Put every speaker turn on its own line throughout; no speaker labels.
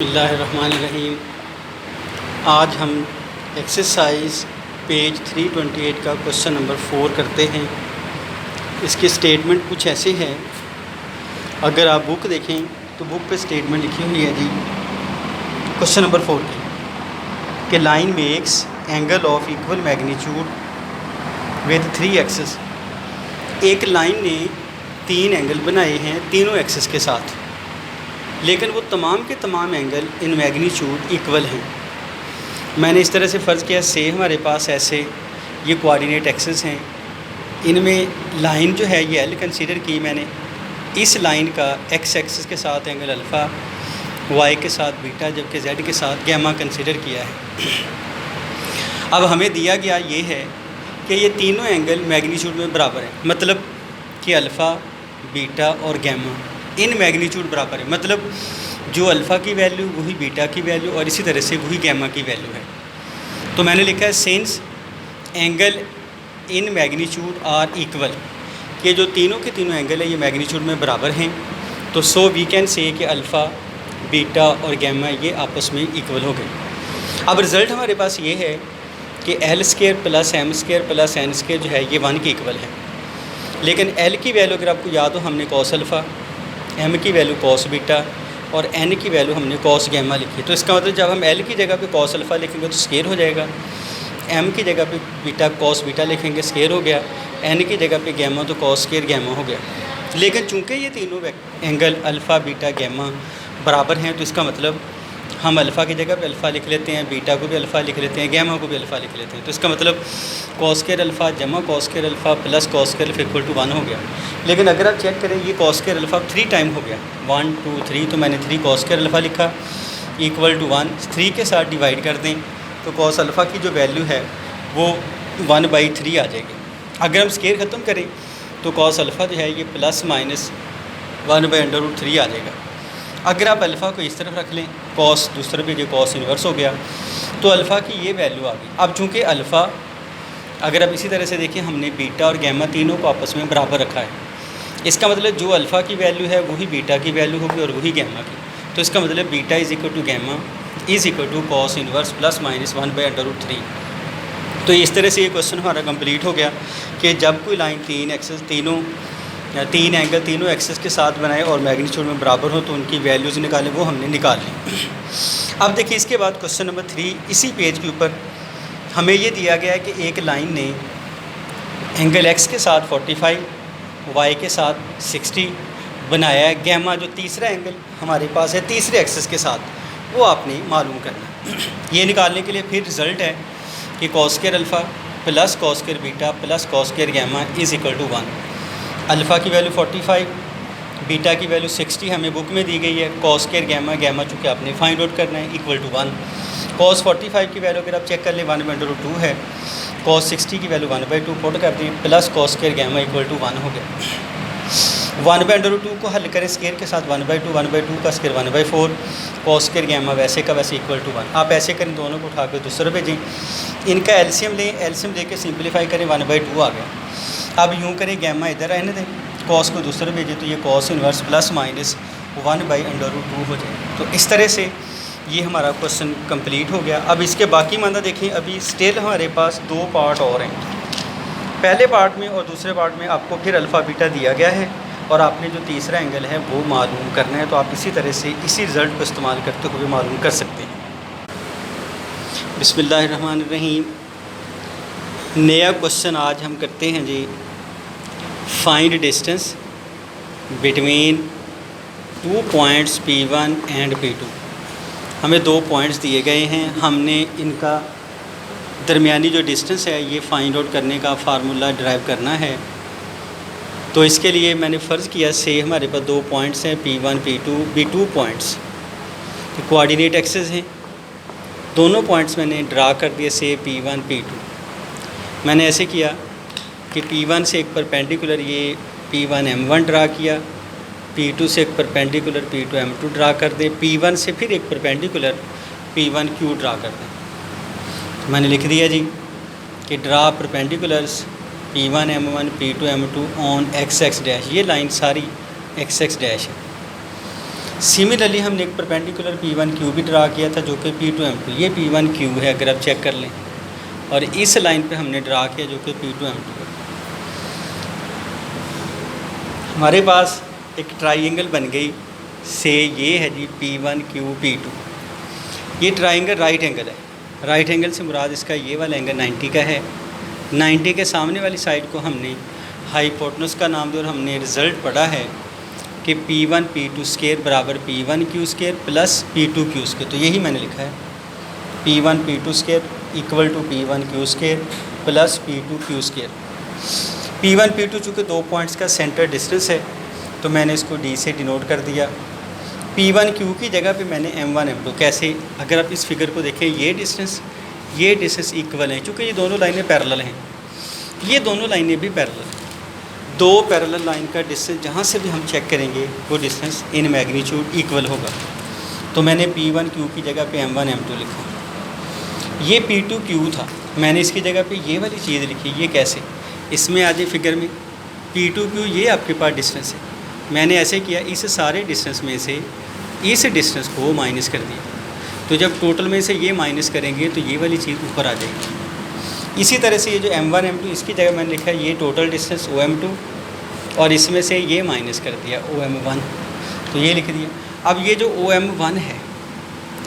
बिस्मिल्लाहिर्रहमानिर्रहीम। आज हम एक्सरसाइज पेज 328 का क्वेश्चन नंबर 4 करते हैं। इसकी स्टेटमेंट कुछ ऐसे है। अगर आप बुक देखें तो बुक पे स्टेटमेंट लिखी हुई है जी क्वेश्चन नंबर 4 की कि line makes angle of equal magnitude with 3 axes. एक लाइन ने 3 एंगल बनाए हैं तीनों एक्सेस के साथ, लेकिन वो तमाम के तमाम एंगल इन मैग्नीट्यूड इक्वल हैं। मैंने इस तरह से फ़र्ज़ किया से हमारे पास ऐसे ये कोऑर्डिनेट एक्सेस हैं, इनमें लाइन जो है ये एल कंसीडर की मैंने। इस लाइन का एक्स एक्सिस के साथ एंगल अल्फ़ा, वाई के साथ बीटा, जबकि जेड के साथ गैमा कंसीडर किया है। अब हमें दिया गया ये है कि ये तीनों एंगल मैग्नीट्यूड में बराबर हैं, मतलब कि अल्फ़ा, बीटा और गैमा इन मैग्नीट्यूड बराबर है। मतलब जो अल्फ़ा की वैल्यू वही बीटा की वैल्यू और इसी तरह से वही गैमा की वैल्यू है। तो मैंने लिखा है since angle in magnitude are equal, कि जो तीनों के तीनों एंगल है ये मैग्नीट्यूड में बराबर हैं। तो सो वी कैन से कि अल्फ़ा, बीटा और गैमा ये आपस में इक्वल हो गए। अब रिज़ल्ट हमारे पास ये है कि L square plus M square plus N square जो है ये 1 के इक्वल है। लेकिन एल की वैल्यू अगर आपको याद हो हमने कॉस अल्फ़ा, एम की वैल्यू कॉस बीटा और एन की वैल्यू हमने कॉस गैमा लिखी। तो इसका मतलब जब हम एल की जगह पे कॉस अल्फ़ा लिखेंगे तो स्केयर हो जाएगा, एम की जगह पे बीटा कॉस बीटा लिखेंगे स्केयर हो गया, एन की जगह पे गैमा तो कॉस स्केयर गैमा हो गया। लेकिन चूंकि ये तीनों एंगल अल्फ़ा, बीटा, गैमा बराबर हैं तो इसका मतलब हम अल्फ़ा की जगह पे अल्फ़ा लिख लेते हैं, बीटा को भी अल्फ़ा लिख लेते हैं, गैमा को भी अल्फ़ा लिख लेते हैं। तो इसका मतलब कॉस स्केयर अल्फ़ा जमा cos square alpha plus cos square alpha equal to 1 हो गया। लेकिन अगर आप चेक करें ये कॉस स्केयर अल्फ़ा 3 टाइम हो गया, 1 2 3, तो मैंने 3 कॉस स्केयर अल्फ़ा लिखा इक्वल टू 1। 3 के साथ डिवाइड कर दें तो कॉस अल्फ़ा की जो वैल्यू है वो 1/3 आ जाएगी। अगर हम स्केयर ख़त्म करें तो कॉस अल्फ़ा जो है ये प्लस माइनस 1/√3 आ जाएगा। अगर आप अल्फ़ा को इस तरफ रख लें, कॉस दूसरे पे जो कॉस इन्वर्स हो गया, तो अल्फ़ा की ये वैल्यू आ गई। अब चूँकि अल्फ़ा अगर आप इसी तरह से देखें हमने बीटा और गैमा तीनों को आपस में बराबर रखा है, इसका मतलब जो अल्फ़ा की वैल्यू है वही बीटा की वैल्यू होगी और वही गैमा की। तो इसका मतलब beta is equal to gamma is equal to cos inverse plus minus 1/√3। तो इस तरह से ये क्वेश्चन हमारा कंप्लीट हो गया कि जब कोई लाइन 3 एंगल तीनों एक्सेस के साथ बनाए और मैग्नीट्यूड में बराबर हो तो उनकी वैल्यूज़ निकालें, वो हमने निकाल ली। अब देखिए इसके बाद क्वेश्चन नंबर 3 इसी पेज के ऊपर हमें ये दिया गया है कि एक लाइन ने एंगल एक्स के साथ 45, वाई के साथ 60 बनाया है। गैमा जो तीसरा एंगल हमारे पास है तीसरे एक्सेस के साथ, वो आपने मालूम करना। ये निकालने के लिए फिर रिज़ल्ट है कि cos square alpha plus cos square beta plus cos square gamma is equal to 1। Alpha की वैल्यू 45, बीटा की वैल्यू 60 हमें बुक में दी गई है, कॉस स्क्वायर गैमा चूँकि आपने फाइंड आउट करना है इक्वल टू 1। कॉस 45 की वैल्यू अगर आप चेक कर लें 1/2 है, कॉस 60 की वैल्यू 1/2 पुट कर दें plus cos square gamma equal to 1 हो गया। 1/2 को हल करें स्क्वायर के साथ 1/2 का स्क्वायर 1/4, कॉस स्क्वायर गैमा वैसे का वैसे इक्वल टू 1। आप ऐसे करें, दोनों को उठा कर दूसरे पे जाएँ, इनका एलसीएम लें, एलसीएम लेके सिंप्लीफाई करें 1/2 आ गया। अब यूँ करें गैमा इधर रहने दें, कॉस को दूसरे भेजें तो ये कॉस इन्वर्स प्लस माइनस 1/√2 हो जाए। तो इस तरह से ये हमारा क्वेश्चन कंप्लीट हो गया। अब इसके बाकी माना देखें, अभी स्टिल हमारे पास 2 पार्ट और हैं। पहले पार्ट में और दूसरे पार्ट में आपको फिर अल्फ़ा बीटा दिया गया है और आपने जो तीसरा एंगल है वो मालूम करना है। तो आप इसी तरह से इसी रिज़ल्ट को इस्तेमाल करते हुए मालूम कर सकते हैं। बिस्मिल्लाहिर्रहमानिर्रहीम। नया क्वेश्चन आज हम करते हैं जी, find distance between 2 points P1 and P2। हमें 2 पॉइंट्स दिए गए हैं, हमने इनका दरमियानी जो डिस्टेंस है ये फाइंड आउट करने का फार्मूला ड्राइव करना है। तो इसके लिए मैंने फ़र्ज़ किया से हमारे पास 2 पॉइंट्स हैं P1 P2, B2 पॉइंट्स तो कोऑर्डिनेट एक्सेस हैं। दोनों पॉइंट्स मैंने ड्रा कर दिए से P1 P2। मैंने ऐसे किया कि P1 से एक परपेंडिकुलर ये P1 M1 ड्रा किया, P2 से एक परपेंडिकुलर P2 M2 ड्रा कर दें, P1 से फिर एक परपेंडिकुलर P1 Q ड्रा कर दें। तो मैंने लिख दिया जी कि draw perpendiculars P1 M1 P2 M2 on XX dash. ये लाइन सारी XX डैश है। सिमिलरली हमने एक परपेंडिकुलर P1Q भी ड्रा किया था जो कि P2M2, ये P1Q है अगर आप चेक कर लें, और इस लाइन पे हमने ड्रा किया जो कि P2M2 है। हमारे पास एक ट्राइंगल बन गई से ये है जी P1Q P2। ये ट्राइंगल राइट एंगल है, राइट एंगल से मुराद इसका ये वाला एंगल 90 का है। 90 के सामने वाली साइड को हमने हाइपोटेनस का नाम दिया और हमने रिज़ल्ट पढ़ा है कि P1 P2 स्केयर बराबर P1Q square plus P2Q square. तो यही मैंने लिखा है, P1 P2 square equal to P1Q square plus P2Q square. P1 P2 चूँकि 2 पॉइंट्स का सेंटर डिस्टेंस है तो मैंने इसको D से डिनोट कर दिया। P1Q की जगह पे मैंने M1 M2, कैसे, अगर आप इस फिगर को देखें ये डिस्टेंस इक्वल हैं, चूँकि ये दोनों लाइनें पैरेलल हैं, ये दोनों लाइनें भी पैरेलल हैं। दो पैरेलल लाइन का डिस्टेंस जहाँ से भी हम चेक करेंगे वो डिस्टेंस इन मैग्नीट्यूड इक्वल होगा। तो मैंने P1Q की जगह पे M1 M2 लिखा। ये P2Q था, मैंने इसकी जगह पे ये वाली चीज़ लिखी। ये कैसे, इसमें आ जाए फिगर में, P2Q ये आपके पास डिस्टेंस है, मैंने ऐसे किया, इस सारे डिस्टेंस में से इस डिस्टेंस को माइनस कर दिया। तो जब टोटल में से ये माइनस करेंगे तो ये वाली चीज़ ऊपर आ जाएगी। इसी तरह से ये जो M1 M2 इसकी जगह मैंने लिखा ये टोटल डिस्टेंस OM2 और इसमें से ये माइनस कर दिया OM1, तो ये लिख दिया। अब ये जो OM1 है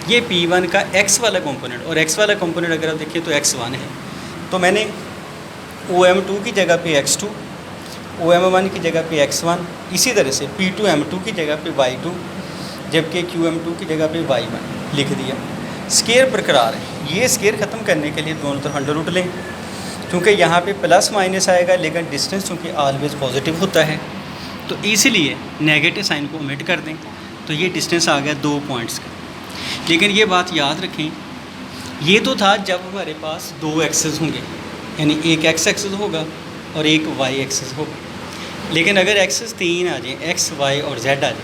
ये P1 का x वाला कंपोनेंट, और x वाला कंपोनेंट अगर आप देखिए तो x1 है, तो मैंने OM2 की जगह पे x2, OM1 की जगह पे x1, इसी तरह से P2M2 की जगह पे y2, जबकि QM2 की जगह पे y1 लिख दिया। स्केयर बरकरार है, ये स्केयर ख़त्म करने के लिए दोनों तरफ अंडर रूट लें, क्योंकि यहाँ पे प्लस माइनस आएगा, लेकिन डिस्टेंस चूँकि ऑलवेज पॉजिटिव होता है तो इसीलिए नेगेटिव साइन को ओमिट कर दें। तो ये डिस्टेंस आ गया 2 पॉइंट्स का। लेकिन ये बात याद रखें, ये तो था जब हमारे पास 2 एक्सेस होंगे, यानी एक x एक्सेस होगा और एक y एक्सेस होगा। लेकिन अगर एक्सेस 3 आ जाए, x, y और z आ जाए,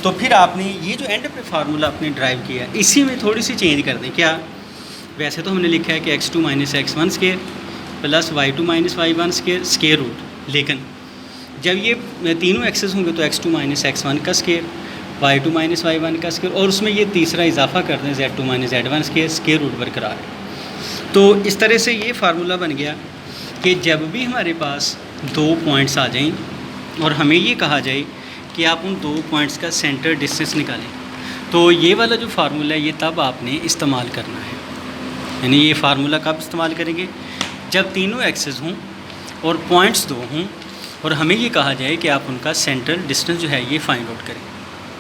तो फिर आपने ये जो एंड पे फार्मूला आपने ड्राइव किया इसी में थोड़ी सी चेंज कर दें। क्या, वैसे तो हमने लिखा है कि x2 minus x1 square plus y2 minus y1 square root, लेकिन जब ये तीनों एक्सेस होंगे तो x2 माइनस x1 का स्केयर, y2 माइनस y1 का स्केयर, और उसमें ये तीसरा इजाफा कर दें z2 minus z1 square root बरकरार है। तो इस तरह से ये फार्मूला बन गया कि जब भी हमारे पास 2 पॉइंट्स आ जाएं और हमें ये कहा जाए कि आप उन 2 पॉइंट्स का सेंटर डिस्टेंस निकालें, तो ये वाला जो फार्मूला है ये तब आपने इस्तेमाल करना है। यानी ये फार्मूला कब इस्तेमाल करेंगे, जब तीनों एक्सेस हों और पॉइंट्स 2 हों और हमें ये कहा जाए कि आप उनका सेंटर डिस्टेंस जो है ये फाइंड आउट करें।